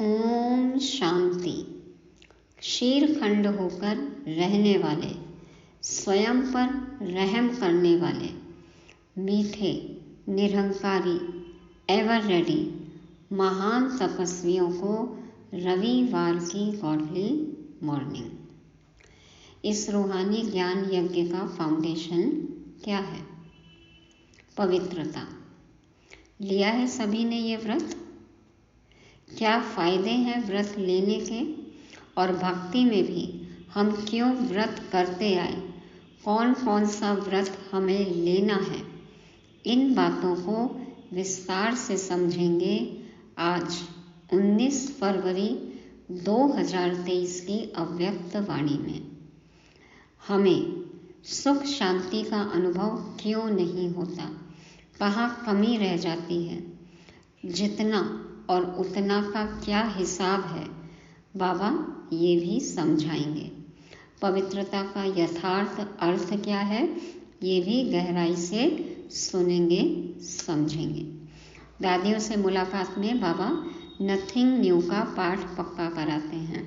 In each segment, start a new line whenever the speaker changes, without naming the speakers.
ओम शांति। क्षीरखंड होकर रहने वाले, स्वयं पर रहम करने वाले, मीठे, निरहंकारी, एवर रेडी महान तपस्वियों को रविवार की गॉडली मॉर्निंग। इस रूहानी ज्ञान यज्ञ का फाउंडेशन क्या है? पवित्रता। लिया है सभी ने ये व्रत? क्या फायदे हैं व्रत लेने के? और भक्ति में भी हम क्यों व्रत करते आए? कौन कौन सा व्रत हमें लेना है? इन बातों को विस्तार से समझेंगे आज 19 फरवरी 2023 की अव्यक्त वाणी में। हमें सुख शांति का अनुभव क्यों नहीं होता? कहाँ कमी रह जाती है? जितना और उतना का क्या हिसाब है? बाबा ये भी समझाएंगे। पवित्रता का यथार्थ अर्थ क्या है ये भी गहराई से सुनेंगे, समझेंगे। दादियों से मुलाकात में बाबा नथिंग न्यू का पाठ पक्का कराते हैं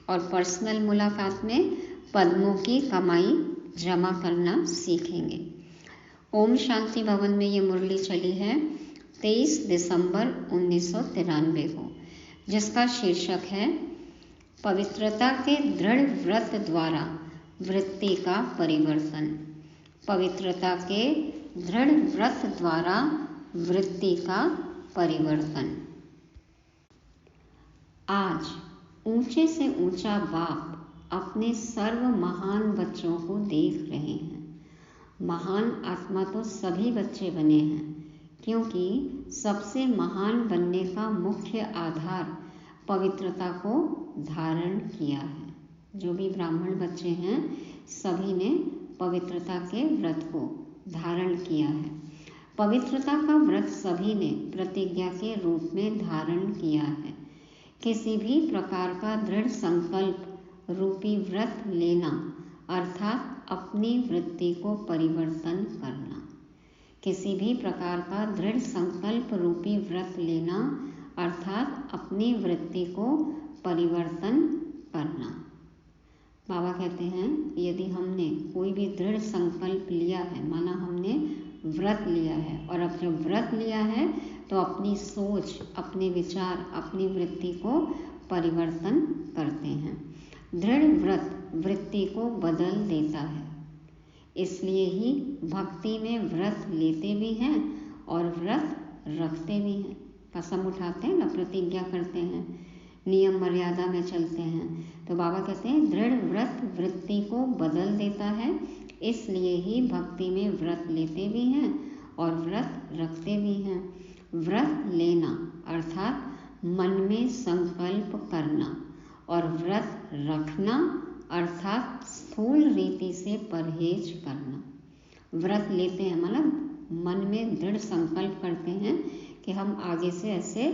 और पर्सनल मुलाकात में पद्मों की कमाई जमा करना सीखेंगे। ओम शांति भवन में ये मुरली चली है 23 दिसंबर 1993 को, जिसका शीर्षक है पवित्रता के दृढ़ व्रत द्वारा वृत्ति का परिवर्तन। पवित्रता के दृढ़ व्रत द्वारा वृत्ति का परिवर्तन। आज ऊंचे से ऊंचा बाप अपने सर्व महान बच्चों को देख रहे हैं। महान आत्मा तो सभी बच्चे बने हैं, क्योंकि सबसे महान बनने का मुख्य आधार पवित्रता को धारण किया है। जो भी ब्राह्मण बच्चे हैं सभी ने पवित्रता के व्रत को धारण किया है। पवित्रता का व्रत सभी ने प्रतिज्ञा के रूप में धारण किया है। किसी भी प्रकार का दृढ़ संकल्प रूपी व्रत लेना अर्थात अपनी वृत्ति को परिवर्तन करना। किसी भी प्रकार का दृढ़ संकल्प रूपी व्रत लेना अर्थात अपनी वृत्ति को परिवर्तन करना। बाबा कहते हैं यदि हमने कोई भी दृढ़ संकल्प लिया है, माना हमने व्रत लिया है, और अब जब व्रत लिया है तो अपनी सोच, अपने विचार, अपनी वृत्ति को परिवर्तन करते हैं। दृढ़ व्रत वृत्ति को बदल देता है। इसलिए ही भक्ति में व्रत लेते भी हैं और व्रत रखते भी हैं। कसम उठाते हैं ना, प्रतिज्ञा करते हैं, नियम मर्यादा में चलते हैं। तो बाबा कहते हैं दृढ़ व्रत वृत्ति को बदल देता है। इसलिए ही भक्ति में व्रत लेते भी हैं और व्रत रखते भी हैं। व्रत लेना अर्थात मन में संकल्प करना और व्रत रखना अर्थात स्थूल रीति से परहेज करना। व्रत लेते हैं मतलब मन में दृढ़ संकल्प करते हैं कि हम आगे से ऐसे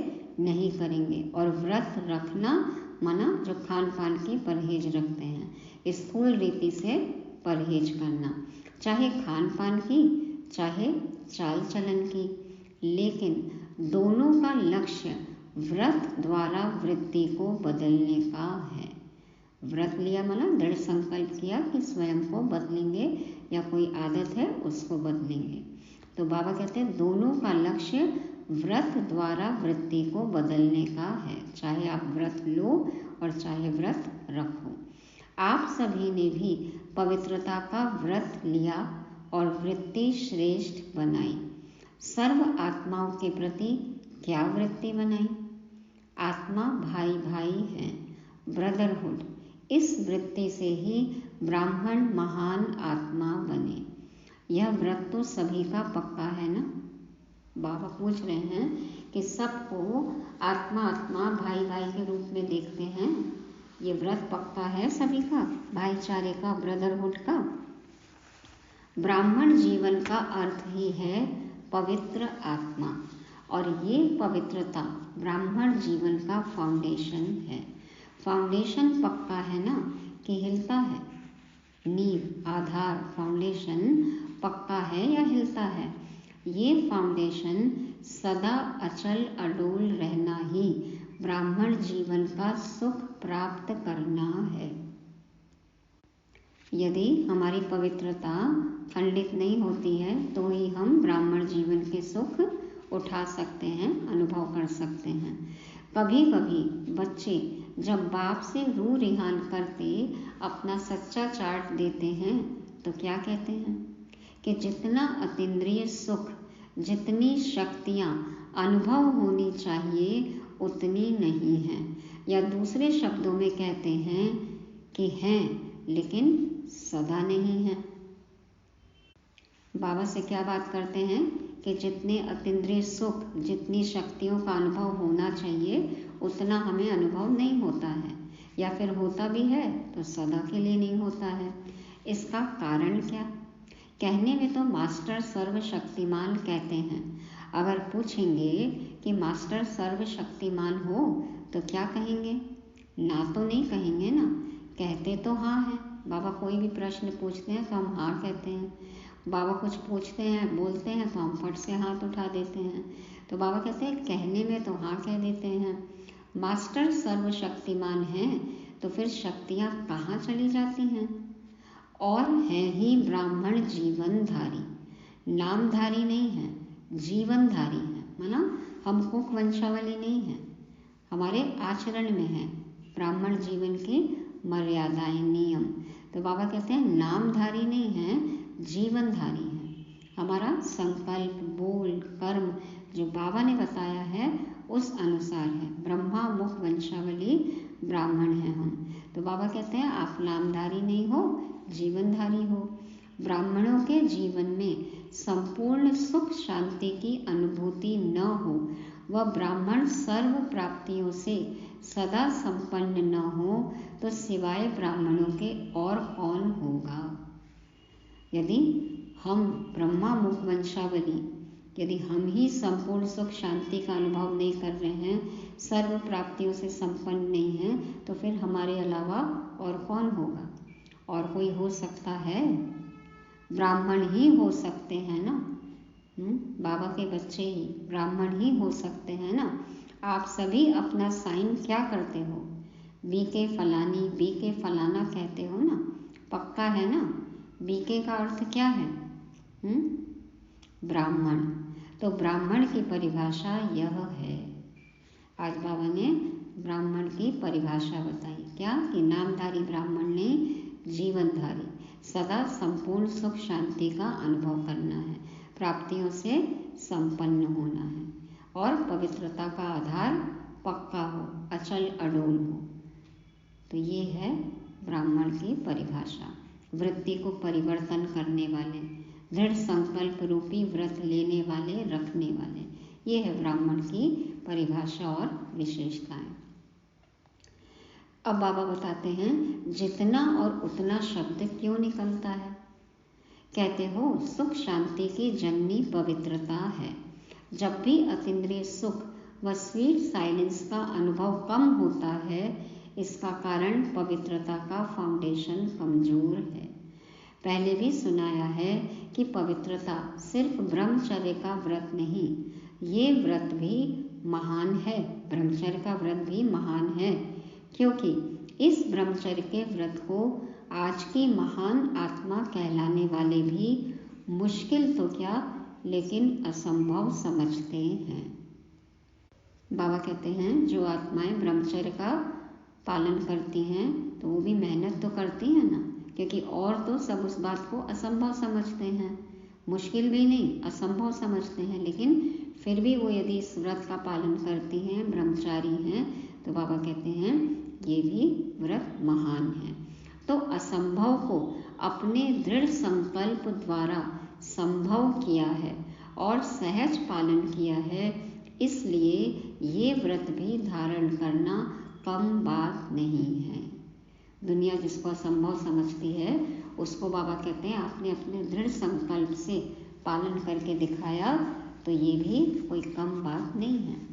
नहीं करेंगे, और व्रत रखना माना जो खान पान की परहेज रखते हैं, स्थूल रीति से परहेज करना, चाहे खान पान की चाहे चाल चलन की। लेकिन दोनों का लक्ष्य व्रत द्वारा वृत्ति को बदलने का है। व्रत लिया मतलब दृढ़ संकल्प किया कि स्वयं को बदलेंगे या कोई आदत है उसको बदलेंगे। तो बाबा कहते हैं दोनों का लक्ष्य व्रत द्वारा वृत्ति को बदलने का है। चाहे आप व्रत लो और चाहे व्रत रखो। आप सभी ने भी पवित्रता का व्रत लिया और वृत्ति श्रेष्ठ बनाई। सर्व आत्माओं के प्रति क्या वृत्ति बनाई? आत्मा भाई भाई हैं, ब्रदरहुड। इस वृत्ति से ही ब्राह्मण महान आत्मा बने। यह व्रत तो सभी का पक्का है ना? बाबा पूछ रहे हैं कि सबको आत्मा आत्मा भाई भाई के रूप में देखते हैं। ये व्रत पक्का है सभी का, भाईचारे का, ब्रदरहुड का। ब्राह्मण जीवन का अर्थ ही है पवित्र आत्मा, और ये पवित्रता ब्राह्मण जीवन का फाउंडेशन है। फाउंडेशन पक्का है ना कि हिलता है? नींव, आधार, फाउंडेशन पक्का है या हिलता है? ये फाउंडेशन सदा अचल अडोल रहना ही ब्राह्मण जीवन का सुख प्राप्त करना है। यदि हमारी पवित्रता खंडित नहीं होती है तो ही हम ब्राह्मण जीवन के सुख उठा सकते हैं, अनुभव कर सकते हैं। कभी कभी बच्चे जब बाप से रूह रिहान करते अपना सच्चा चार्ट देते हैं तो क्या कहते हैं कि जितना अतीन्द्रिय सुख, जितनी शक्तियाँ अनुभव होनी चाहिए उतनी नहीं है, या दूसरे शब्दों में कहते हैं कि हैं लेकिन सदा नहीं है। बाबा से क्या बात करते हैं कि जितने अतीन्द्रिय सुख, जितनी शक्तियों का अनुभव होना चाहिए उतना हमें अनुभव नहीं होता है, या फिर होता भी है तो सदा के लिए नहीं होता है। इसका कारण क्या? कहने में तो मास्टर सर्वशक्तिमान कहते हैं। अगर पूछेंगे कि मास्टर सर्वशक्तिमान हो तो क्या कहेंगे? ना तो नहीं कहेंगे ना, कहते तो हाँ हैं। बाबा कोई भी प्रश्न पूछते हैं तो हम हाँ कहते हैं। बाबा कुछ पूछते हैं, बोलते हैं तो हम फट से हाथ उठा देते हैं। तो बाबा कहते हैं कहने में तो हाँ कह देते हैं। मास्टर सर्वशक्तिमान हैं तो फिर शक्तियाँ कहाँ चली जाती हैं? और हैं ही ब्राह्मण जीवनधारी, नामधारी नहीं है, जीवनधारी है। माना हम कुक वंशावली नहीं है, हमारे आचरण में है ब्राह्मण जीवन की मर्यादाएं, नियम। तो बाबा कहते हैं नामधारी नहीं है, जीवनधारी है। हमारा संकल्प, बोल, कर्म जो बाबा ने बताया है उस अनुसार है। ब्रह्मा मुख वंशावली ब्राह्मण हैं हम। तो बाबा कहते हैं आप नामधारी नहीं हो, जीवनधारी हो। ब्राह्मणों के जीवन में संपूर्ण सुख शांति की अनुभूति न हो, वह ब्राह्मण सर्व प्राप्तियों से सदा संपन्न न हो तो सिवाय ब्राह्मणों के और कौन होगा? यदि हम ब्रह्मा मुख वंशावली, यदि हम ही संपूर्ण सुख शांति का अनुभव नहीं कर रहे हैं, सर्व प्राप्तियों से संपन्न नहीं हैं, तो फिर हमारे अलावा और कौन होगा? और कोई हो सकता है? ब्राह्मण ही हो सकते हैं ना। बाबा के बच्चे ही ब्राह्मण ही हो सकते हैं ना। आप सभी अपना साइन क्या करते हो? बीके फलानी, बीके फलाना कहते हो ना, पक्का है ना। बीके का अर्थ क्या है? ब्राह्मण। तो ब्राह्मण की परिभाषा यह है। आज बाबा ने ब्राह्मण की परिभाषा बताई, क्या कि नामधारी ब्राह्मण ने जीवनधारी, सदा संपूर्ण सुख शांति का अनुभव करना है, प्राप्तियों से संपन्न होना है और पवित्रता का आधार पक्का हो, अचल अडोल हो। तो ये है ब्राह्मण की परिभाषा। वृत्ति को परिवर्तन करने वाले, दृढ़ संकल्प रूपी व्रत लेने वाले, रखने वाले, ये है ब्राह्मण की परिभाषा और विशेषताएं। अब बाबा बताते हैं जितना और उतना शब्द क्यों निकलता है। कहते हो सुख शांति की जननी पवित्रता है। जब भी अतीन्द्रिय सुख व स्वीट साइलेंस का अनुभव कम होता है, इसका कारण पवित्रता का फाउंडेशन कमजोर है। पहले भी सुनाया है कि पवित्रता सिर्फ ब्रह्मचर्य का व्रत नहीं, ये व्रत भी महान है। ब्रह्मचर्य का व्रत भी महान है, क्योंकि इस ब्रह्मचर्य के व्रत को आज की महान आत्मा कहलाने वाले भी मुश्किल तो क्या, लेकिन असंभव समझते हैं। बाबा कहते हैं जो आत्माएं ब्रह्मचर्य का पालन करती हैं तो वो भी मेहनत तो करती हैं ना, क्योंकि और तो सब उस बात को असंभव समझते हैं, मुश्किल भी नहीं, असंभव समझते हैं। लेकिन फिर भी वो यदि इस व्रत का पालन करती हैं, ब्रह्मचारी हैं, तो बाबा कहते हैं ये भी व्रत महान है। तो असंभव को अपने दृढ़ संकल्प द्वारा संभव किया है और सहज पालन किया है, इसलिए ये व्रत भी धारण करना कम बात नहीं है। दुनिया जिसको असंभव समझती है उसको बाबा कहते हैं आपने अपने दृढ़ संकल्प से पालन करके दिखाया, तो ये भी कोई कम बात नहीं है।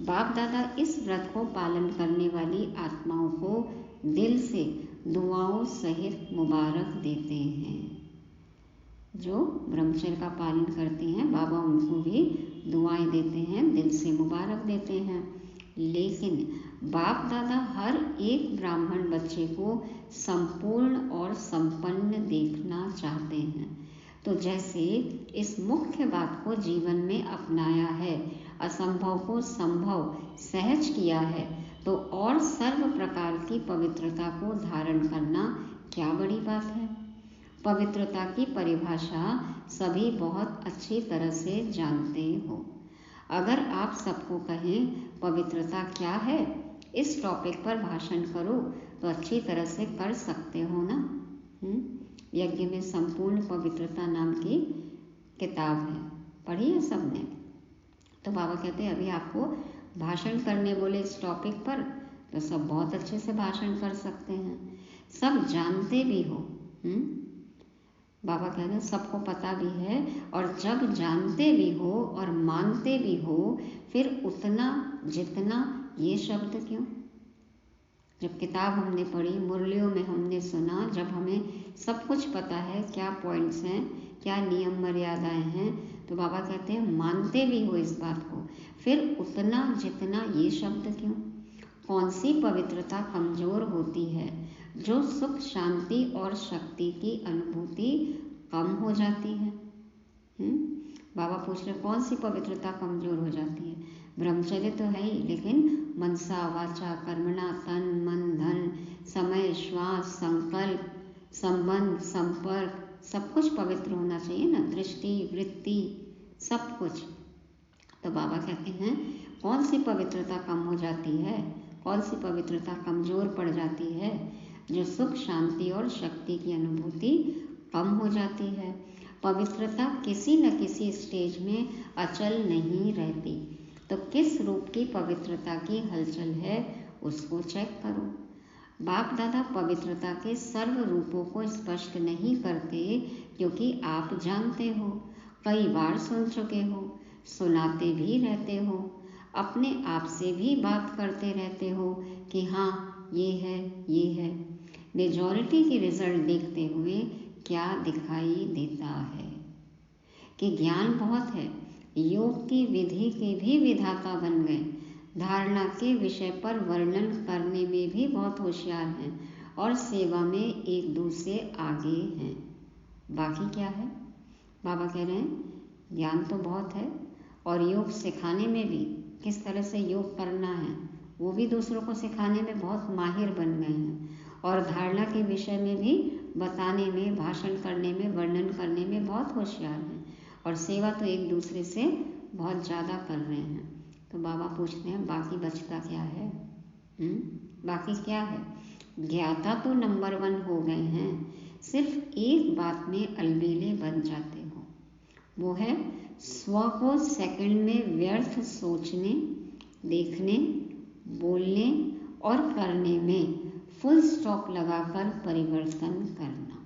बाप दादा इस व्रत को पालन करने वाली आत्माओं को दिल से दुआओं सहित मुबारक देते हैं। जो ब्रह्मचर्य का पालन करते हैं बाबा उनको भी दुआएं देते हैं, दिल से मुबारक देते हैं। लेकिन बाप दादा हर एक ब्राह्मण बच्चे को संपूर्ण और संपन्न देखना चाहते हैं। तो जैसे इस मुख्य बात को जीवन में अपनाया है, असंभव को संभव सहज किया है, तो और सर्व प्रकार की पवित्रता को धारण करना क्या बड़ी बात है। पवित्रता की परिभाषा सभी बहुत अच्छी तरह से जानते हो। अगर आप सबको कहें पवित्रता क्या है, इस टॉपिक पर भाषण करो, तो अच्छी तरह से कर सकते हो ना। यज्ञ में संपूर्ण पवित्रता नाम की किताब है, पढ़ी है सबने। तो बाबा कहते हैं अभी आपको भाषण करने बोले इस टॉपिक पर, तो सब बहुत अच्छे से भाषण कर सकते हैं, सब जानते भी हो। बाबा कहते हैं सबको पता भी है, और जब जानते भी हो और मानते भी हो, फिर उतना जितना ये शब्द क्यों। जब किताब हमने पढ़ी, मुरलियों में हमने सुना, जब हमें सब कुछ पता है, क्या पॉइंट्स हैं, क्या नियम मर्यादाएं हैं, तो बाबा कहते हैं मानते भी हो इस बात को, फिर उतना जितना ये शब्द क्यों। कौन सी पवित्रता कमजोर होती है, जो सुख शांति और शक्ति की अनुभूति कम हो जाती है। बाबा पूछ रहे कौन सी पवित्रता कमजोर हो जाती है। ब्रह्मचर्य तो है ही, लेकिन मनसा वाचा कर्मणा तन मन धन समय श्वास संकल्प संबंध संपर्क सब कुछ पवित्र होना चाहिए ना, दृष्टि वृत्ति सब कुछ। तो बाबा कहते हैं कौन सी पवित्रता कम हो जाती है, कौन सी पवित्रता कमजोर पड़ जाती है, जो सुख शांति और शक्ति की अनुभूति कम हो जाती है। पवित्रता किसी न किसी स्टेज में अचल नहीं रहती, तो किस रूप की पवित्रता की हलचल है उसको चेक करो। बाप दादा पवित्रता के सर्व रूपों को स्पष्ट नहीं करते, क्योंकि आप जानते हो, कई बार सुन चुके हो, सुनाते भी रहते हो, अपने आप से भी बात करते रहते हो कि हाँ ये है ये है। मेजॉरिटी की रिजल्ट देखते हुए क्या दिखाई देता है कि ज्ञान बहुत है, योग की विधि के भी विधाता बन गए, धारणा के विषय पर वर्णन करने में भी बहुत होशियार हैं, और सेवा में एक दूसरे आगे हैं। बाकी क्या है। बाबा कह रहे हैं ज्ञान तो बहुत है, और योग सिखाने में भी, किस तरह से योग करना है वो भी दूसरों को सिखाने में बहुत माहिर बन गए हैं, और धारणा के विषय में भी बताने में, भाषण करने में, वर्णन करने में बहुत होशियार हैं, और सेवा तो एक दूसरे से बहुत ज़्यादा कर रहे हैं। तो बाबा पूछते हैं बाकी बचता क्या है। बाकी क्या है। ज्ञाता तो नंबर 1 हो गए हैं, सिर्फ एक बात में अलबेले बन जाते हो, वो है स्व को सेकंड में व्यर्थ सोचने, देखने, बोलने और करने में फुल स्टॉप लगाकर परिवर्तन करना।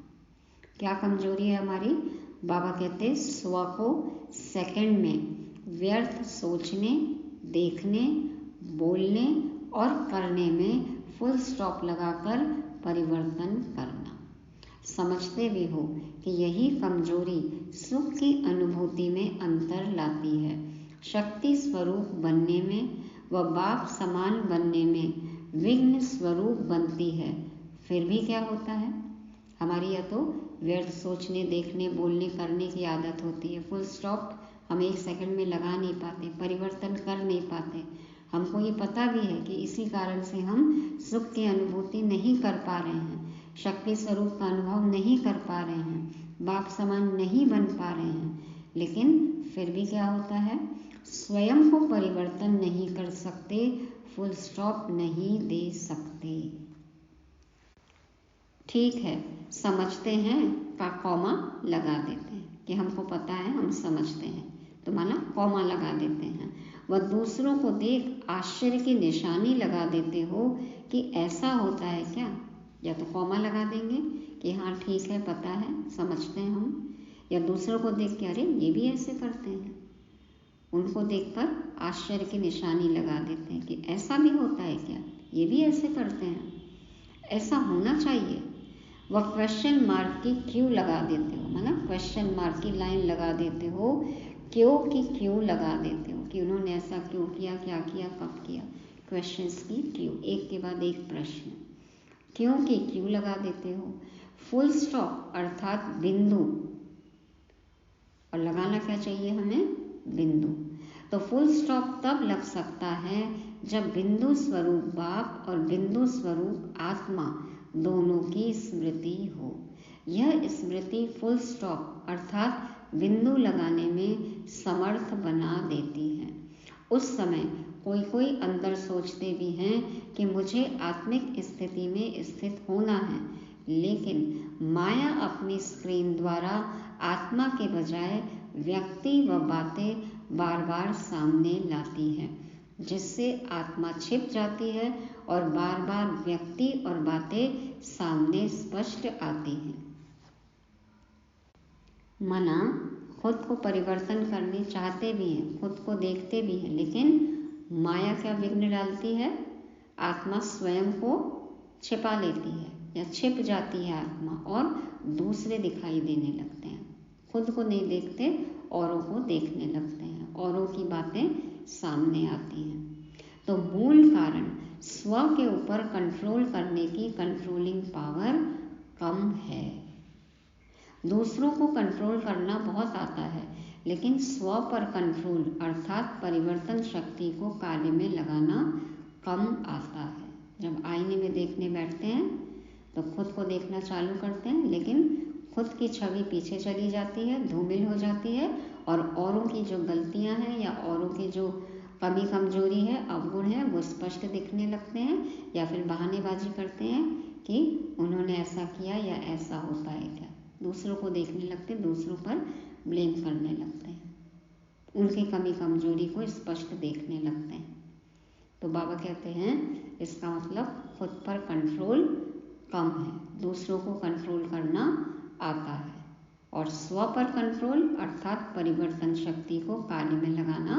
क्या कमजोरी है हमारी। बाबा कहते स्व को सेकंड में व्यर्थ सोचने, देखने, बोलने और करने में फुल स्टॉप लगाकर परिवर्तन करना। समझते भी हो कि यही कमजोरी सुख की अनुभूति में अंतर लाती है। शक्ति स्वरूप बनने में व बाप समान बनने में विघ्न स्वरूप बनती है। फिर भी क्या होता है, हमारी या तो व्यर्थ सोचने, देखने, बोलने, करने की आदत होती है। फुल स्टॉप हम एक सेकंड में लगा नहीं पाते, परिवर्तन कर नहीं पाते। हमको ये पता भी है कि इसी कारण से हम सुख की अनुभूति नहीं कर पा रहे हैं, शक्ति स्वरूप का अनुभव नहीं कर पा रहे हैं, बाप समान नहीं बन पा रहे हैं। लेकिन फिर भी क्या होता है, स्वयं को परिवर्तन नहीं कर सकते, फुल स्टॉप नहीं दे सकते। ठीक है, समझते हैं का कॉमा लगा देते हैं कि हमको पता है, हम समझते हैं, तो माना कॉमा लगा देते हैं। वह दूसरों को देख आश्चर्य की निशानी लगा देते हो कि ऐसा होता है क्या, या तो कॉमा लगा देंगे कि हाँ ठीक है, पता है, समझते हैं हम, या दूसरों को देख के अरे ये भी ऐसे करते हैं, उनको देखकर आश्चर्य की निशानी लगा देते हैं कि ऐसा भी होता है क्या, ये भी ऐसे करते हैं, ऐसा होना चाहिए। वह क्वेश्चन मार्क की क्यों लगा देते हो, माना क्वेश्चन मार्क की लाइन लगा देते हो, क्यों की क्यों लगा देते हो कि उन्होंने ऐसा क्यों किया, क्या किया, कब किया, क्वेश्चंस की क्यू, एक के बाद एक प्रश्न। क्योंकि क्यू लगा देते हो। फुल स्टॉप अर्थात बिंदु, और लगाना क्या चाहिए हमें? बिंदु। तो फुल स्टॉप तब लग सकता है जब बिंदु स्वरूप बाप और बिंदु स्वरूप आत्मा दोनों की स्मृति हो। यह स्मृति फुल स्टॉप अर्थात बिंदु लगाने में समर्थ बना देती है। उस समय कोई कोई अंदर सोचते भी हैं कि मुझे आत्मिक स्थिति में स्थित होना है, लेकिन माया अपनी स्क्रीन द्वारा आत्मा के बजाय व्यक्ति व बातें बार बार सामने लाती है, जिससे आत्मा छिप जाती है और बार बार व्यक्ति और बातें सामने स्पष्ट आती हैं। मना खुद को परिवर्तन करने चाहते भी हैं, खुद को देखते भी हैं, लेकिन माया क्या विघ्न डालती है? आत्मा स्वयं को छिपा लेती है या छिप जाती है आत्मा, और दूसरे दिखाई देने लगते हैं। खुद को नहीं देखते, औरों को देखने लगते हैं, औरों की बातें सामने आती हैं। तो मूल कारण स्व के ऊपर कंट्रोल करने की कंट्रोलिंग पावर कम है। दूसरों को कंट्रोल करना बहुत आता है, लेकिन स्व पर कंट्रोल अर्थात परिवर्तन शक्ति को कार्य में लगाना कम आता है। जब आईने में देखने बैठते हैं तो खुद को देखना चालू करते हैं, लेकिन खुद की छवि पीछे चली जाती है, धूमिल हो जाती है, और औरों की जो गलतियां हैं या औरों की जो कमी कमजोरी है, अवगुण है, वो स्पष्ट दिखने लगते हैं, या फिर बहानेबाजी करते हैं कि उन्होंने ऐसा किया या ऐसा होता है क्या। दूसरों को देखने लगते, दूसरों पर ब्लेम करने लगते हैं, उनकी कमी कमजोरी को स्पष्ट देखने लगते हैं। तो बाबा कहते हैं इसका मतलब खुद पर कंट्रोल कम है, दूसरों को कंट्रोल करना आता है, और स्व पर कंट्रोल अर्थात परिवर्तन शक्ति को कार्य में लगाना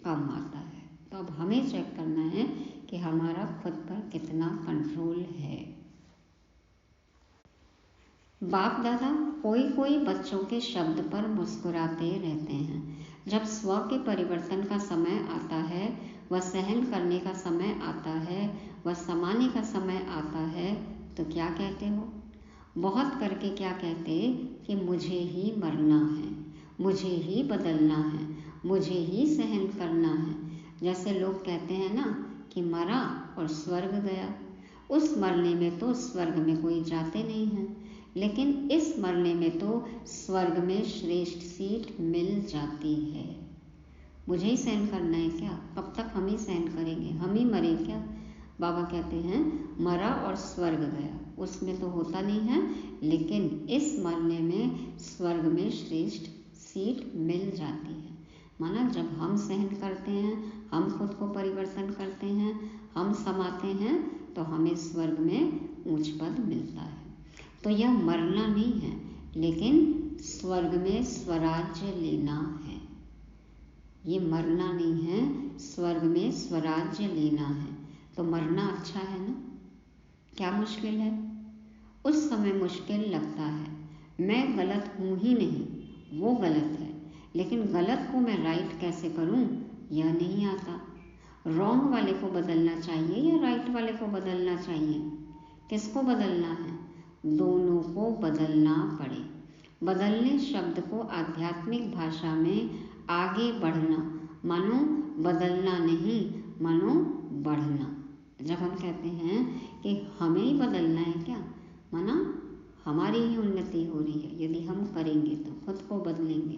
कम आता है। तो अब हमें चेक करना है कि हमारा खुद पर कितना कंट्रोल है। बाप दादा कोई कोई बच्चों के शब्द पर मुस्कुराते रहते हैं। जब स्व के परिवर्तन का समय आता है, वह सहन करने का समय आता है, वह समाने का समय आता है, तो क्या कहते हो? बहुत करके क्या कहते कि मुझे ही मरना है, मुझे ही बदलना है, मुझे ही सहन करना है। जैसे लोग कहते हैं ना कि मरा और स्वर्ग गया। उस मरने में तो स्वर्ग में कोई जाते नहीं हैं, लेकिन इस मरने में तो स्वर्ग में श्रेष्ठ सीट मिल जाती है। मुझे ही सहन करना है क्या? कब तक हम ही सहन करेंगे? हम ही मरे क्या? बाबा कहते हैं मरा और स्वर्ग गया, उसमें तो होता नहीं है, लेकिन इस मरने में स्वर्ग में श्रेष्ठ सीट मिल जाती है। माना जब हम सहन करते हैं, हम खुद को परिवर्तन करते हैं, हम समाते हैं, तो हमें स्वर्ग में ऊंच पद मिलता है। तो यह मरना नहीं है, लेकिन स्वर्ग में स्वराज्य लेना है। ये मरना नहीं है, स्वर्ग में स्वराज्य लेना है। तो मरना अच्छा है ना? क्या मुश्किल है? उस समय मुश्किल लगता है, मैं गलत हूँ ही नहीं, वो गलत है, लेकिन गलत को मैं राइट कैसे करूँ यह नहीं आता। रॉन्ग वाले को बदलना चाहिए या राइट वाले को बदलना चाहिए? किसको बदलना है? दोनों को बदलना पड़े। बदलने शब्द को आध्यात्मिक भाषा में आगे बढ़ना, मानो बदलना नहीं, मानो बढ़ना। जब हम कहते हैं कि हमें ही बदलना है क्या, माना हमारी ही उन्नति हो रही है, यदि हम करेंगे तो खुद को बदलेंगे।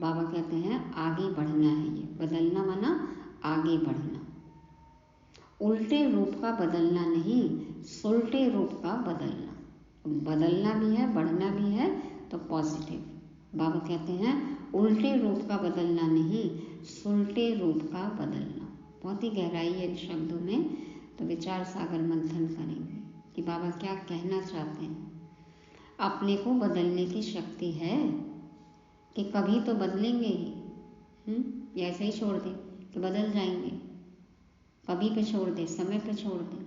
बाबा कहते हैं आगे बढ़ना है। ये बदलना माना आगे बढ़ना, उल्टे रूप का बदलना नहीं, सुलटे रूप का बदलना। बदलना भी है, बढ़ना भी है, तो पॉजिटिव। बाबा कहते हैं उल्टे रूप का बदलना नहीं, सुलटे रूप का बदलना। बहुत ही गहराई है इन शब्दों में, तो विचार सागर मंथन करेंगे कि बाबा क्या कहना चाहते हैं। अपने को बदलने की शक्ति है कि कभी तो बदलेंगे ही, या ऐसे ही छोड़ दें कि बदल जाएंगे, कभी पे छोड़ दे, समय पे छोड़ दे।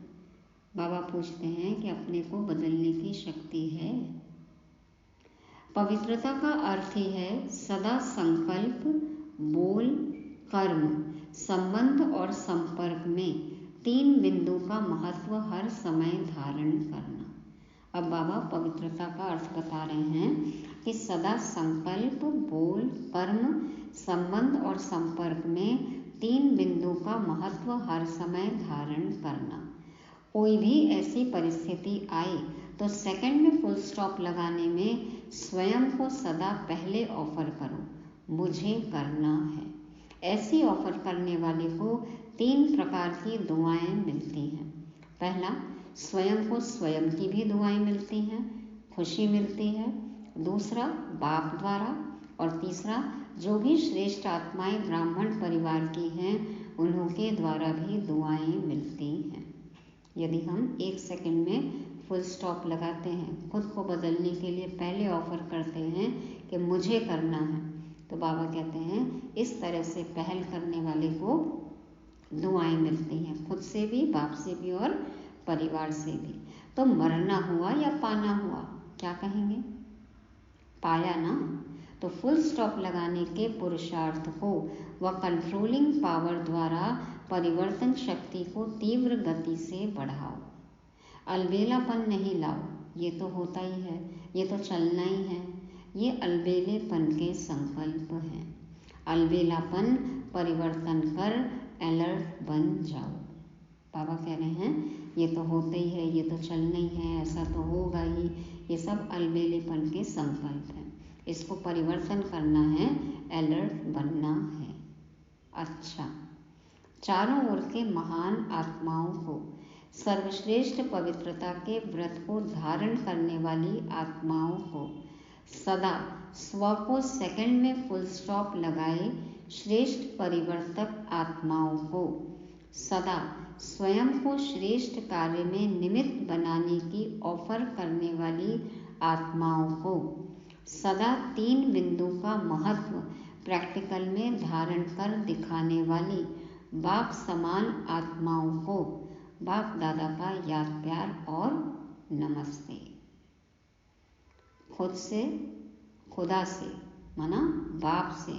बाबा पूछते हैं कि अपने को बदलने की शक्ति है। पवित्रता का अर्थ ही है सदा संकल्प, बोल, कर्म, संबंध और संपर्क में 3 बिंदु का महत्व हर समय धारण करना। अब बाबा पवित्रता का अर्थ बता रहे हैं कि सदा संकल्प, बोल, कर्म, संबंध और संपर्क में 3 बिंदु का महत्व हर समय धारण करना। कोई भी ऐसी परिस्थिति आए तो सेकंड में फुल स्टॉप लगाने में स्वयं को सदा पहले ऑफर करो, मुझे करना है। ऐसी ऑफर करने वाले को 3 प्रकार की दुआएं मिलती हैं। पहला, स्वयं को स्वयं की भी दुआएं मिलती हैं, खुशी मिलती है। दूसरा, बाप द्वारा। और तीसरा, जो भी श्रेष्ठ आत्माएं ब्राह्मण परिवार की हैं उन्होंने द्वारा भी दुआएं मिलती हैं। यदि हम 1 सेकंड में फुल स्टॉप लगाते हैं, खुद को बदलने के लिए पहले ऑफर करते हैं कि मुझे करना है, तो बाबा कहते हैं इस तरह से पहल करने वाले को दुआएं मिलती हैं, खुद से भी, बाप से भी और परिवार से भी। तो मरना हुआ या पाना हुआ, क्या कहेंगे? पाया ना। तो फुल स्टॉप लगाने के पुरुषार्थ को व कंट्रोलिंग पावर द्वारा परिवर्तन शक्ति को तीव्र गति से बढ़ाओ। अलबेलापन नहीं लाओ, ये तो होता ही है, ये तो चलना ही है। ये अलबेलेपन के संकल्प हैं। अलबेलापन परिवर्तन कर अलर्ट बन जाओ। बाबा कह रहे हैं ये तो होता ही है, ये तो चलना ही है, ऐसा तो होगा ही। ये सब अलबेलेपन के संकल्प हैं। इसको परिवर्तन करना है, अलर्ट बनना है। अच्छा, चारों ओर के महान आत्माओं को, सर्वश्रेष्ठ पवित्रता के व्रत को धारण करने वाली आत्माओं को, सदा स्व को सेकंड में फुल स्टॉप लगाए श्रेष्ठ परिवर्तक आत्माओं को, सदा स्वयं को श्रेष्ठ कार्य में निमित्त बनाने की ऑफर करने वाली आत्माओं को, सदा 3 बिंदु का महत्व प्रैक्टिकल में धारण कर दिखाने वाली बाप समान आत्माओं को बाप दादा का याद प्यार और नमस्ते। खुद से, खुदा से माना बाप से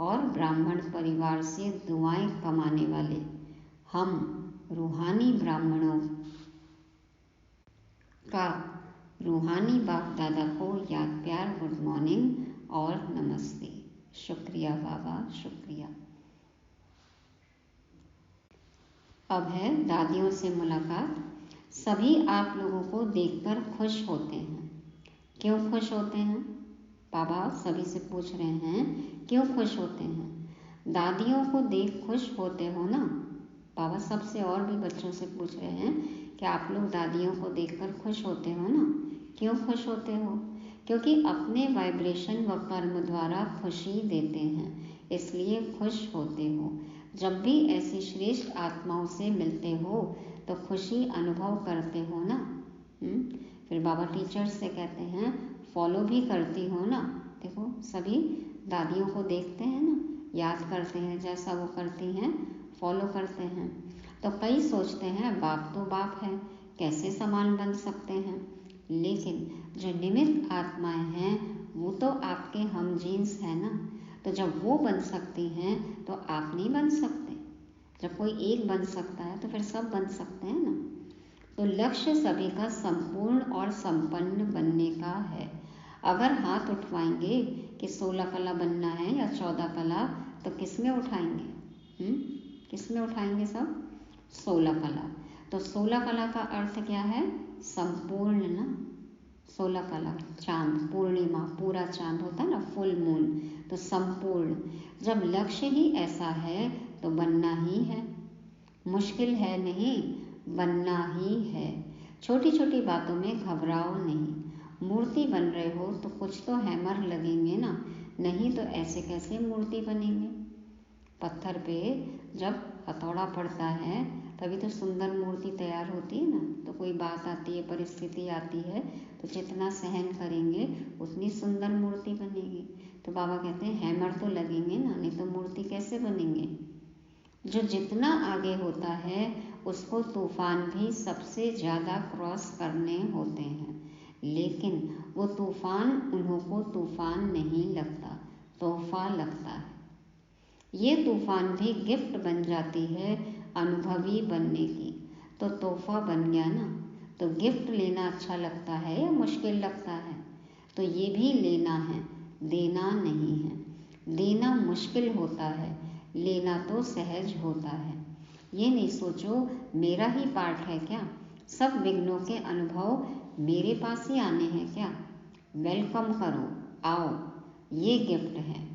और ब्राह्मण परिवार से दुआएं कमाने वाले हम रूहानी ब्राह्मणों का रूहानी बाप दादा को याद प्यार, गुड मॉर्निंग और नमस्ते। शुक्रिया बाबा, शुक्रिया। अब है दादियों से मुलाकात। सभी आप लोगों को देखकर खुश होते हैं। क्यों खुश होते हैं? बाबा सभी से पूछ रहे हैं क्यों खुश होते हैं? दादियों को देख खुश होते हो ना? बाबा सबसे और भी बच्चों से पूछ रहे हैं कि आप लोग दादियों को देखकर खुश होते हो ना? क्यों खुश होते हो? क्योंकि अपने वाइब्रेशन व कर्म द्वारा खुशी देते हैं, इसलिए खुश होते हो। जब भी ऐसी श्रेष्ठ आत्माओं से मिलते हो तो खुशी अनुभव करते हो ना? फिर बाबा टीचर्स से कहते हैं फॉलो भी करती हो ना? देखो सभी दादियों को देखते हैं ना, याद करते हैं, जैसा वो करती हैं फॉलो करते हैं। तो कई सोचते हैं बाप तो बाप है, कैसे समान बन सकते हैं? लेकिन जो निमित्त आत्माएं हैं वो तो आपके हम जीन्स है ना। तो जब वो बन सकती हैं तो आप नहीं बन सकते। जब कोई एक बन सकता है तो फिर सब बन सकते हैं ना। तो लक्ष्य सभी का संपूर्ण और संपन्न बनने का है। अगर हाथ उठवाएंगे कि 16 कला बनना है या 14 कला, तो किस में उठाएंगे? किस में उठाएंगे सब? 16 कला। तो 16 कला का अर्थ क्या है? संपूर्ण ना। 16 कला, चांद, पूर्णिमा, पूरा चांद होता है ना, फुल मून, तो संपूर्ण। जब लक्ष्य ही ऐसा है तो बनना ही है। मुश्किल है नहीं, बनना ही है। छोटी छोटी बातों में घबराओ नहीं। मूर्ति बन रहे हो तो कुछ तो हैमर लगेंगे ना, नहीं तो ऐसे कैसे मूर्ति बनेंगे? पत्थर पे जब हथौड़ा पड़ता है तभी तो सुंदर मूर्ति तैयार होती है ना। तो कोई बात आती है, परिस्थिति आती है, तो जितना सहन करेंगे उतनी सुंदर मूर्ति बनेगी। तो बाबा कहते हैं हैमर तो लगेंगे ना, नहीं तो मूर्ति कैसे बनेंगे? जो जितना आगे होता है उसको तूफान भी सबसे ज़्यादा क्रॉस करने होते हैं, लेकिन वो तूफान उन्हों को तूफान नहीं लगता, तोहफा लगता है। ये तूफान भी गिफ्ट बन जाती है अनुभवी बनने की। तो तोहफा बन गया ना। तो गिफ्ट लेना अच्छा लगता है या मुश्किल लगता है? तो ये भी लेना है, देना नहीं है। देना मुश्किल होता है, लेना तो सहज होता है। ये नहीं सोचो मेरा ही पार्ट है क्या, सब विघ्नों के अनुभव मेरे पास ही आने हैं क्या। वेलकम करो, आओ, ये गिफ्ट है।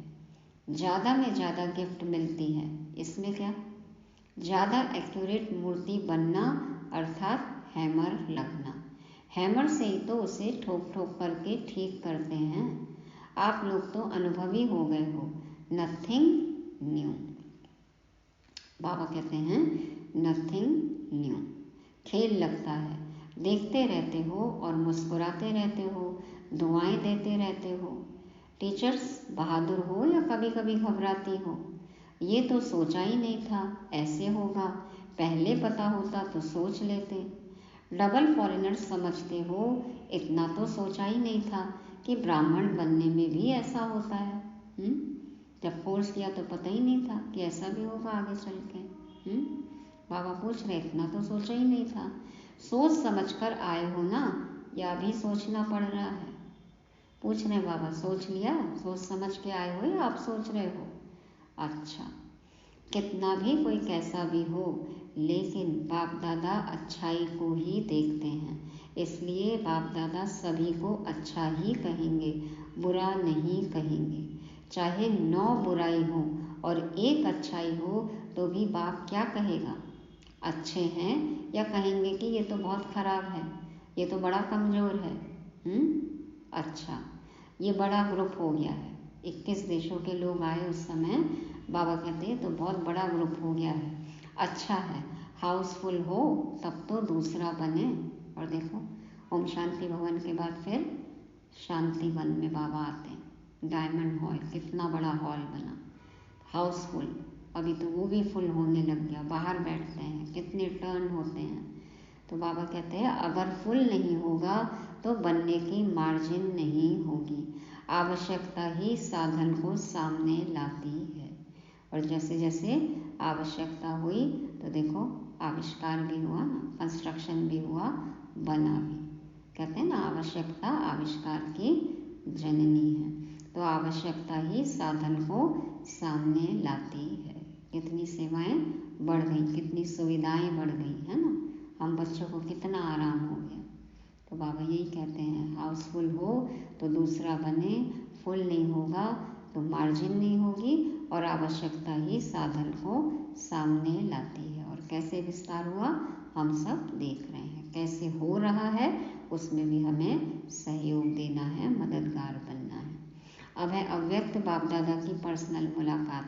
ज़्यादा में ज़्यादा गिफ्ट मिलती है, इसमें क्या। ज़्यादा एक्यूरेट मूर्ति बनना अर्थात हैमर लगना। हैमर से ही तो उसे ठोक ठोक करके ठीक करते हैं। आप लोग तो अनुभवी हो गए हो, नथिंग न्यू। बाबा कहते हैं नथिंग न्यू। खेल लगता है, देखते रहते हो और मुस्कुराते रहते हो, दुआएं देते रहते हो। टीचर्स बहादुर हो या कभी कभी घबराती हो। ये तो सोचा ही नहीं था ऐसे होगा, पहले पता होता तो सोच लेते। डबल फॉरेनर्स समझते हो, इतना तो सोचा ही नहीं था कि ब्राह्मण बनने में भी ऐसा होता है। जब कोर्स किया तो पता ही नहीं था कि ऐसा भी होगा आगे चल के। बाबा पूछ रहे, इतना तो सोचा ही नहीं था। सोच समझ कर आए हो ना, या अभी सोचना पड़ रहा है? पूछ रहे बाबा, सोच लिया, सोच समझ के आए हो या आप सोच रहे हो? अच्छा, कितना भी कोई कैसा भी हो, लेकिन बाप दादा अच्छाई को ही देखते हैं, इसलिए बाप दादा सभी को अच्छा ही कहेंगे, बुरा नहीं कहेंगे। चाहे 9 बुराई हो और 1 अच्छाई हो तो भी बाप क्या कहेगा, अच्छे हैं, या कहेंगे कि ये तो बहुत खराब है, ये तो बड़ा कमज़ोर है। अच्छा, ये बड़ा ग्रुप हो गया है, 21 देशों के लोग आए उस समय। बाबा कहते हैं तो बहुत बड़ा ग्रुप हो गया है, अच्छा है, हाउसफुल हो तब तो दूसरा बने। और देखो, ओम शांति भवन के बाद फिर शांति वन में बाबा आते हैं। डायमंड हॉल, कितना बड़ा हॉल बना, हाउसफुल। अभी तो वो भी फुल होने लग गया, बाहर बैठते हैं, कितने टर्न होते हैं। तो बाबा कहते हैं अगर फुल नहीं होगा तो बनने की मार्जिन नहीं होगी। आवश्यकता ही साधन को सामने लाती है। और जैसे जैसे आवश्यकता हुई तो देखो आविष्कार भी हुआ ना, कंस्ट्रक्शन भी हुआ, बना भी। कहते हैं ना, आवश्यकता आविष्कार की जननी है। तो आवश्यकता ही साधन को सामने लाती है। कितनी सेवाएं बढ़ गई, कितनी सुविधाएं बढ़ गई, है ना। हम बच्चों को कितना आराम हो गया। तो बाबा यही कहते हैं, हाउसफुल हो तो दूसरा बने, फुल नहीं होगा तो मार्जिन नहीं होगी, और आवश्यकता ही साधन को सामने लाती है। और कैसे विस्तार हुआ हम सब देख रहे हैं, कैसे हो रहा है, उसमें भी हमें सहयोग देना है, मददगार बनना है। अब है अव्यक्त बाप दादा की पर्सनल मुलाकात।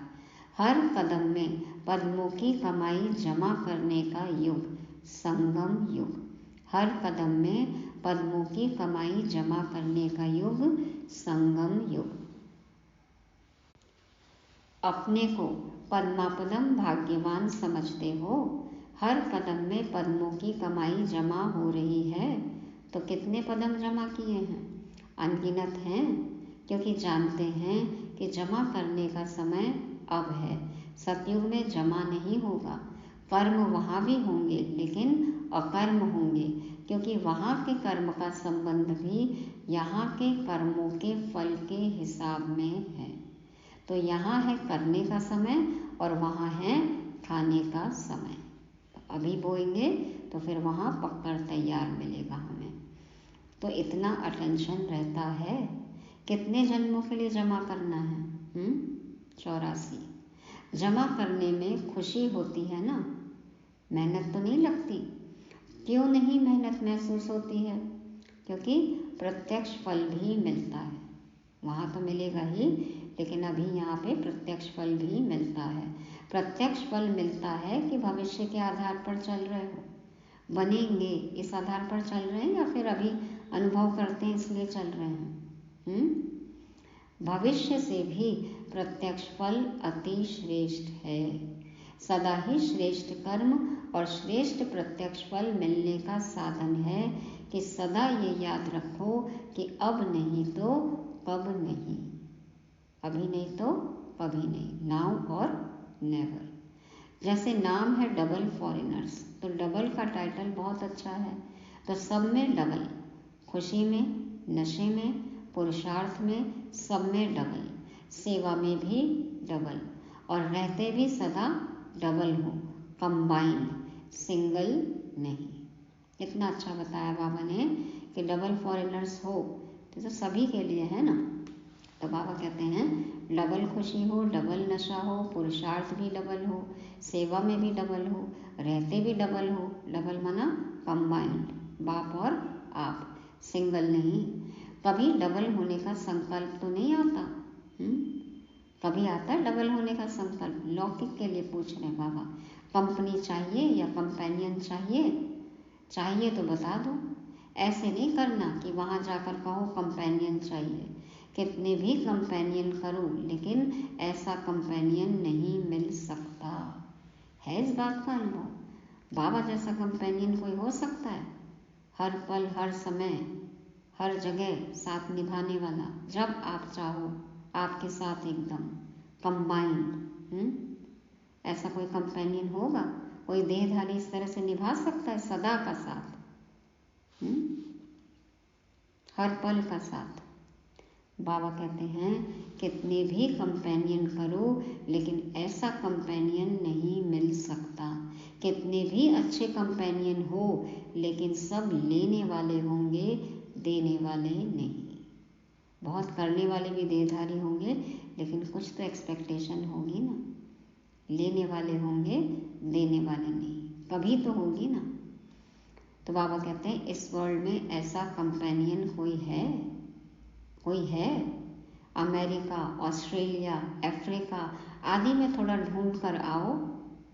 हर कदम में पद्मों की कमाई जमा करने का युग, संगम युग। हर कदम में पद्मों की कमाई जमा करने का युग, संगम युग। अपने को पद्मापदम भाग्यवान समझते हो। हर कदम में पद्मों की कमाई जमा हो रही है। तो कितने पद्म जमा किए हैं? अनगिनत हैं, क्योंकि जानते हैं कि जमा करने का समय अब है। सतयुग में जमा नहीं होगा। कर्म वहाँ भी होंगे लेकिन अकर्म होंगे, क्योंकि वहाँ के कर्म का संबंध भी यहाँ के कर्मों के फल के हिसाब में है। तो यहाँ है करने का समय और वहाँ है खाने का समय। अभी बोएंगे तो फिर वहाँ पककर तैयार मिलेगा हमें। तो इतना अटेंशन रहता है। कितने जन्मों के लिए जमा करना है? 84। जमा करने में खुशी होती है ना, मेहनत तो नहीं लगती। क्यों नहीं मेहनत महसूस होती है? क्योंकि प्रत्यक्ष फल भी मिलता है। वहाँ तो मिलेगा ही, लेकिन अभी यहाँ पे प्रत्यक्ष फल भी मिलता है। प्रत्यक्ष फल मिलता है कि भविष्य के आधार पर चल रहे हो, बनेंगे इस आधार पर चल रहे हैं, या फिर अभी अनुभव करते हैं इसलिए चल रहे हैं। भविष्य से भी प्रत्यक्ष फल अति श्रेष्ठ है। सदा ही श्रेष्ठ कर्म और श्रेष्ठ प्रत्यक्ष फल मिलने का साधन है कि सदा ये याद रखो कि अब नहीं तो कब नहीं, अभी नहीं तो कभी नहीं, नाउ और नेवर। जैसे नाम है डबल फॉरेनर्स, तो डबल का टाइटल बहुत अच्छा है। तो सब में डबल, खुशी में, नशे में, पुरुषार्थ में, सब में डबल, सेवा में भी डबल, और रहते भी सदा डबल हो, कंबाइंड, सिंगल नहीं। इतना अच्छा बताया बाबा ने कि डबल फॉरेनर्स हो तो सभी के लिए है ना। तो बाबा कहते हैं डबल खुशी हो, डबल नशा हो, पुरुषार्थ भी डबल हो, सेवा में भी डबल हो, रहते भी डबल हो। डबल माना कंबाइंड, बाप और आप, सिंगल नहीं। कभी डबल होने का संकल्प तो नहीं आता। कभी आता है डबल होने का संकल्प? लौकिक के लिए पूछ रहे बाबा। कंपनी चाहिए या कंपेनियन चाहिए? चाहिए तो बता दो। ऐसे नहीं करना कि वहाँ जाकर कहो कंपेनियन चाहिए। कितने भी कंपेनियन करो लेकिन ऐसा कंपेनियन नहीं मिल सकता है। इस बात का अनुभव। बाबा जैसा कंपेनियन कोई हो सकता है? हर पल, हर समय, हर जगह साथ निभाने वाला, जब आप चाहो आपके साथ एकदम कंबाइंड। ऐसा कोई कंपेनियन होगा? कोई देहधारी इस तरह से निभा सकता है सदा का साथ, हर पल का साथ? बाबा कहते हैं कितने भी कंपेनियन करो लेकिन ऐसा कंपेनियन नहीं मिल सकता। कितने भी अच्छे कंपेनियन हो लेकिन सब लेने वाले होंगे, देने वाले नहीं। बहुत करने वाले भी देहधारी होंगे लेकिन कुछ तो एक्सपेक्टेशन होगी ना। लेने वाले होंगे, देने वाले नहीं, कभी तो होगी ना। तो बाबा कहते हैं इस वर्ल्ड में ऐसा कंपेनियन कोई है? कोई है? अमेरिका, ऑस्ट्रेलिया, अफ्रीका आदि में थोड़ा ढूंढ कर आओ,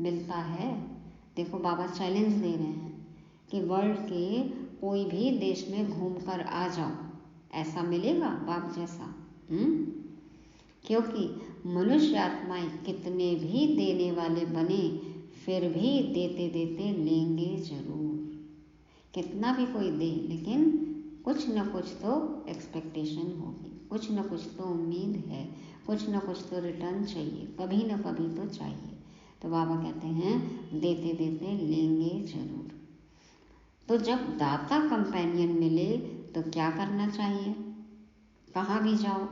मिलता है? देखो बाबा चैलेंज दे रहे हैं कि वर्ल्ड के कोई भी देश में घूम कर आ जाओ, ऐसा मिलेगा बाप जैसा? क्योंकि मनुष्य आत्माएं कितने भी देने वाले बने फिर भी देते देते लेंगे जरूर। कितना भी कोई दे लेकिन कुछ न कुछ तो एक्सपेक्टेशन होगी, कुछ न कुछ तो उम्मीद है, कुछ न कुछ तो रिटर्न चाहिए, कभी न कभी तो चाहिए। तो बाबा कहते हैं देते देते लेंगे जरूर। तो जब दाता कंपेनियन मिले तो क्या करना चाहिए? कहाँ भी जाओ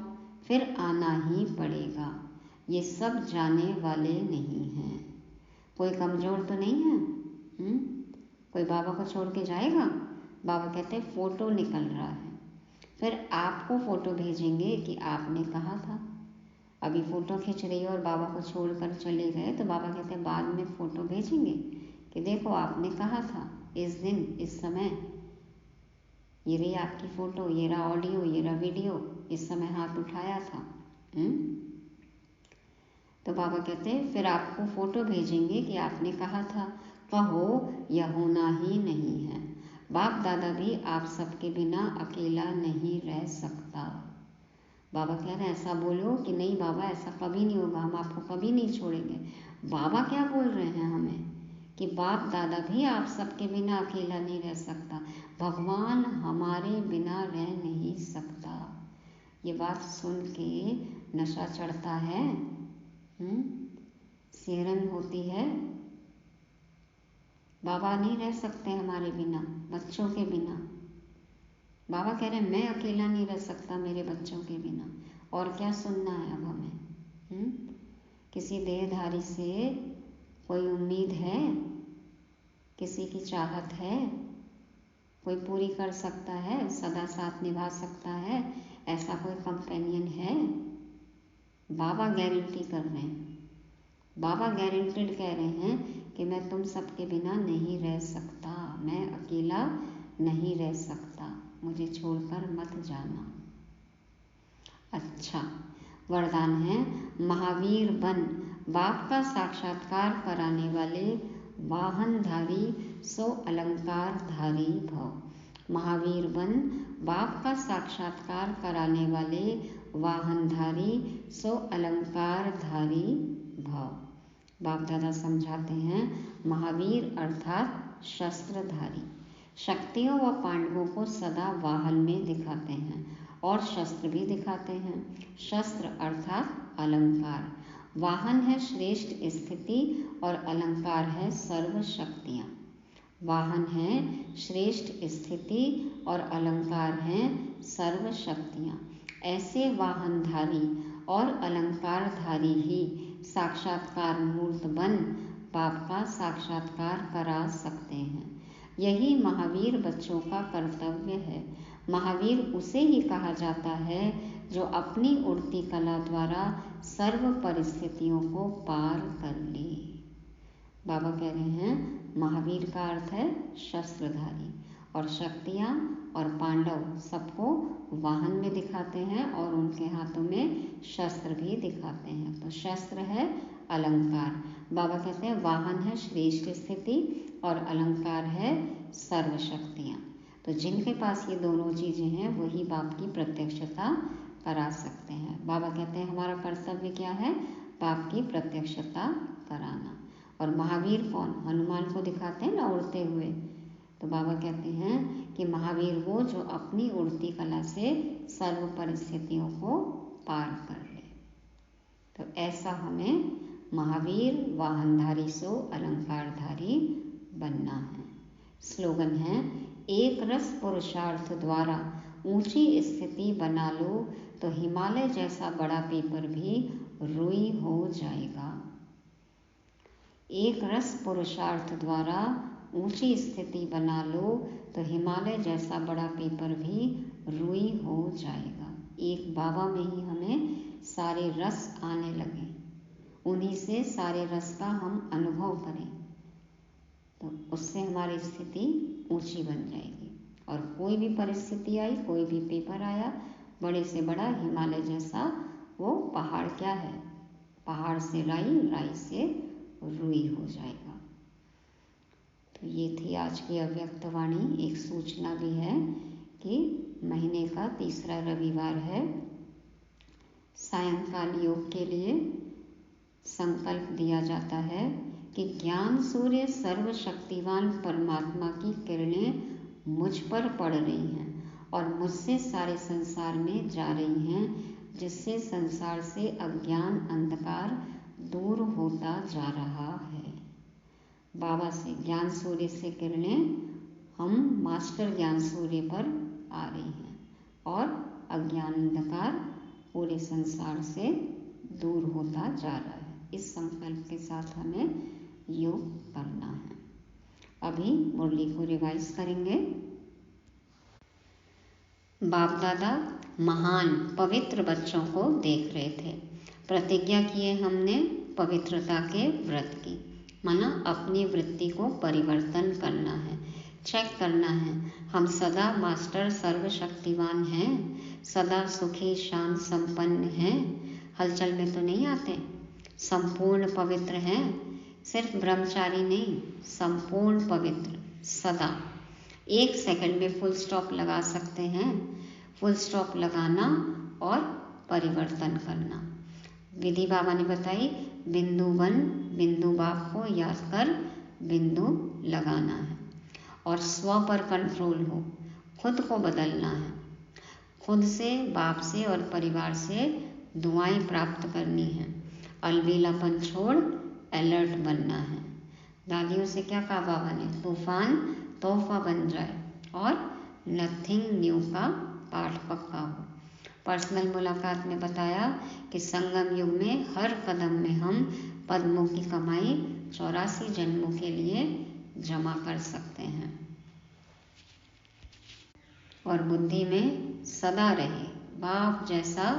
फिर आना ही पड़ेगा। ये सब जाने वाले नहीं हैं। कोई कमज़ोर तो नहीं है? कोई बाबा को छोड़ के जाएगा? बाबा कहते हैं फ़ोटो निकल रहा है, फिर आपको फ़ोटो भेजेंगे कि आपने कहा था। अभी फ़ोटो खींच रही हो और बाबा को छोड़कर चले गए तो बाबा कहते हैं बाद में फ़ोटो भेजेंगे कि देखो आपने कहा था इस दिन इस समय, ये रही आपकी फ़ोटो, ये रहा ऑडियो, ये रहा वीडियो, इस समय हाथ उठाया था। तो बाबा कहते हैं फिर आपको फ़ोटो भेजेंगे कि आपने कहा था। कहो यह होना ही नहीं है। बाप दादा भी आप सबके बिना अकेला नहीं रह सकता। बाबा कह रहे हैं ऐसा बोलो कि नहीं बाबा ऐसा कभी नहीं होगा, हम आपको कभी नहीं छोड़ेंगे। बाबा क्या बोल रहे हैं हमें कि बाप दादा भी आप सबके बिना अकेला नहीं रह सकता, भगवान हमारे बिना रह नहीं सकता। ये बात सुन के नशा चढ़ता है, सिहरन होती है। बाबा नहीं रह सकते हमारे बिना, बच्चों के बिना। बाबा कह रहे हैं मैं अकेला नहीं रह सकता मेरे बच्चों के बिना। और क्या सुनना है अब हमें? किसी देहधारी से कोई उम्मीद है? किसी की चाहत है? कोई पूरी कर सकता है, सदा साथ निभा सकता है? ऐसा कोई कंपेनियन है? बाबा गारंटी कर रहे हैं, बाबा गारंटेड कह रहे हैं कि मैं तुम सबके बिना नहीं रह सकता, मैं अकेला नहीं रह सकता, मुझे छोड़कर मत जाना। अच्छा वरदान है महावीर बन, बाप का साक्षात्कार कराने वाले वाहनधारी सो अलंकार धारी भव। महावीर बन, बाप का साक्षात्कार कराने वाले वाहनधारी सो अलंकार धारी भव। बाप दादा समझाते हैं महावीर अर्थात शस्त्रधारी, शक्तियों व पांडवों को सदा वाहन में दिखाते हैं और शस्त्र भी दिखाते हैं। शस्त्र अर्थात अलंकार, वाहन है श्रेष्ठ स्थिति और अलंकार है सर्व शक्तियाँ। वाहन है श्रेष्ठ स्थिति और अलंकार हैं सर्व शक्तियाँ। ऐसे वाहनधारी और अलंकारधारी ही साक्षात्कार मूर्त बन बाप का साक्षात्कार करा सकते हैं। यही महावीर बच्चों का कर्तव्य है। महावीर उसे ही कहा जाता है जो अपनी उड़ती कला द्वारा सर्व परिस्थितियों को पार कर ले। बाबा कह रहे हैं महावीर का अर्थ है शस्त्रधारी, और शक्तियाँ और पांडव सबको वाहन में दिखाते हैं और उनके हाथों में शस्त्र भी दिखाते हैं। तो शस्त्र है अलंकार। बाबा कहते हैं वाहन है श्रेष्ठ स्थिति और अलंकार है सर्व शक्तियाँ। तो जिनके पास ये दोनों चीज़ें हैं वही बाप की प्रत्यक्षता करा सकते हैं। बाबा कहते हैं हमारा कर्तव्य क्या है? बाप की प्रत्यक्षता कराना। और महावीर कौन? हनुमान को दिखाते हैं ना उड़ते हुए। तो बाबा कहते हैं कि महावीर वो जो अपनी उड़ती कला से सर्व परिस्थितियों को पार कर ले। तो ऐसा हमें महावीर वाहनधारी सो अलंकारधारी बनना है। स्लोगन है एक रस पुरुषार्थ द्वारा ऊंची स्थिति बना लो तो हिमालय जैसा बड़ा पेपर भी रुई हो जाएगा। एक रस पुरुषार्थ द्वारा ऊंची स्थिति बना लो तो हिमालय जैसा बड़ा पेपर भी रुई हो जाएगा। एक बाबा में ही हमें सारे रस आने लगे, उन्हीं से सारे रस का हम अनुभव करें तो उससे हमारी स्थिति ऊंची बन जाएगी। और कोई भी परिस्थिति आई, कोई भी पेपर आया, बड़े से बड़ा हिमालय जैसा वो पहाड़ क्या है? पहाड़ से राई, राई से रुई हो जाएगा। तो ये थी आज की अव्यक्त वाणी। एक सूचना भी है कि महीने का तीसरा रविवार है, सायंकाल योग के लिए संकल्प दिया जाता है कि ज्ञान सूर्य सर्वशक्तिवान परमात्मा की किरणें मुझ पर पड़ रही हैं और मुझसे सारे संसार में जा रही हैं, जिससे संसार से अज्ञान अंधकार दूर होता जा रहा है। बाबा से ज्ञान सूर्य से किरणें हम मास्टर ज्ञान सूर्य पर आ रही हैं और अज्ञान अंधकार पूरे संसार से दूर होता जा रहा है। इस संकल्प के साथ हमें योग करना है। अभी मुरली को रिवाइज करेंगे। बाप दादा महान पवित्र बच्चों को देख रहे थे। प्रतिज्ञा किए हमने पवित्रता के व्रत की, माना अपनी वृत्ति को परिवर्तन करना है, चेक करना है। हम सदा मास्टर सर्वशक्तिवान हैं, सदा सुखी शांत संपन्न हैं, हलचल में तो नहीं आते, संपूर्ण पवित्र हैं, सिर्फ ब्रह्मचारी नहीं, संपूर्ण पवित्र सदा। एक सेकंड में फुल स्टॉप लगा सकते हैं। फुल स्टॉप लगाना और परिवर्तन करना। विधि बाबा ने बताई, बिंदु वन बिंदु बाप को याद कर बिंदु लगाना है और स्व पर कंट्रोल हो, खुद को बदलना है, खुद से, बाप से और परिवार से दुआएं प्राप्त करनी है। अलबेलापन छोड़ अलर्ट बनना है। दादियों से क्या कहा बाबा ने? तूफान तोहफा बन जाए और नथिंग न्यू का पाठ पक्का हो। पर्सनल मुलाकात में बताया कि संगम युग में हर कदम में हम पद्मों की कमाई 84 जन्मों के लिए जमा कर सकते हैं। और बुद्धि में सदा रहे, बाप जैसा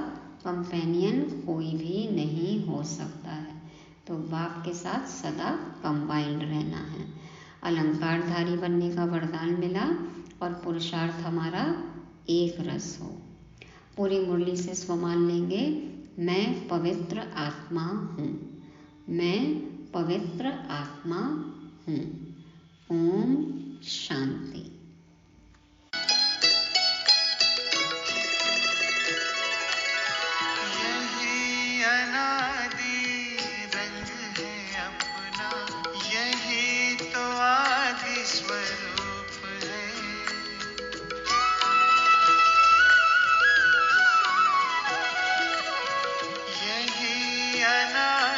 कंपेनियन कोई भी नहीं हो सकता है। तो बाप के साथ सदा कंबाइंड रहना है। अलंकारधारी बनने का वरदान मिला और पुरुषार्थ हमारा एक रस हो। पूरी मुरली से स्वमान लेंगे, मैं पवित्र आत्मा हूँ, मैं पवित्र आत्मा हूँ। ओम शांति।
यही अनादि रंग है अपना, यही तो आदि स्वरूप है। यही अनादि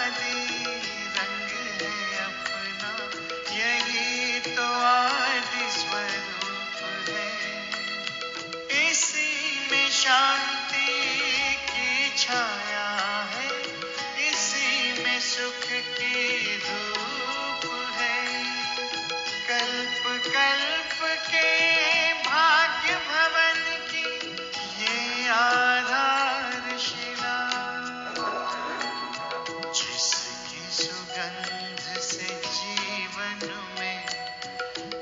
शांति की छाया है, इसी में सुख की धूप है। कल्प कल्प के भाग्य भवन की ये आधारशिला, जिसकी सुगंध से जीवन में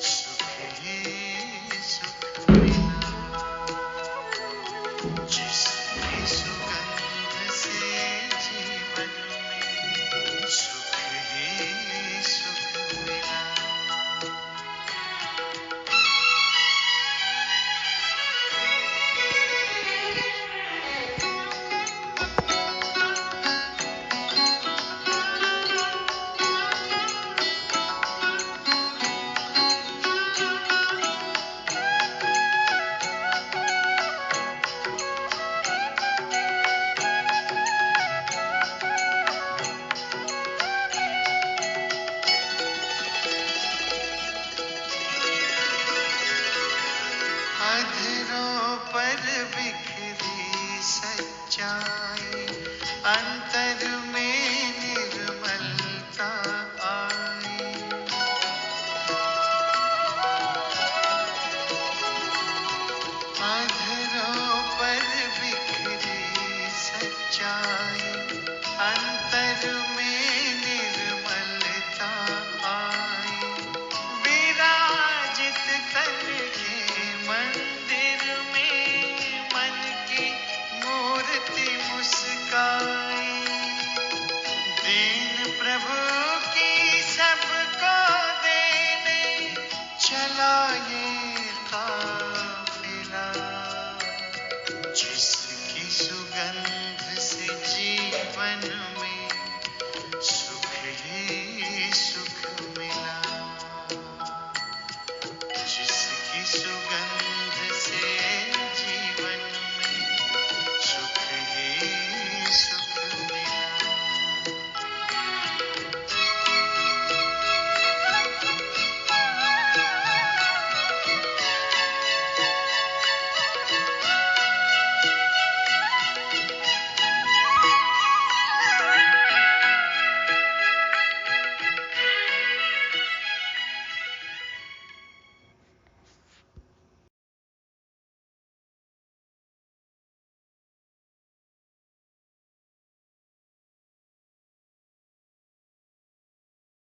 सुख ही सुख मिला, जिसकी सुगंध से जीवन में सुख ही सुख मिला। अधरों पर बिखरी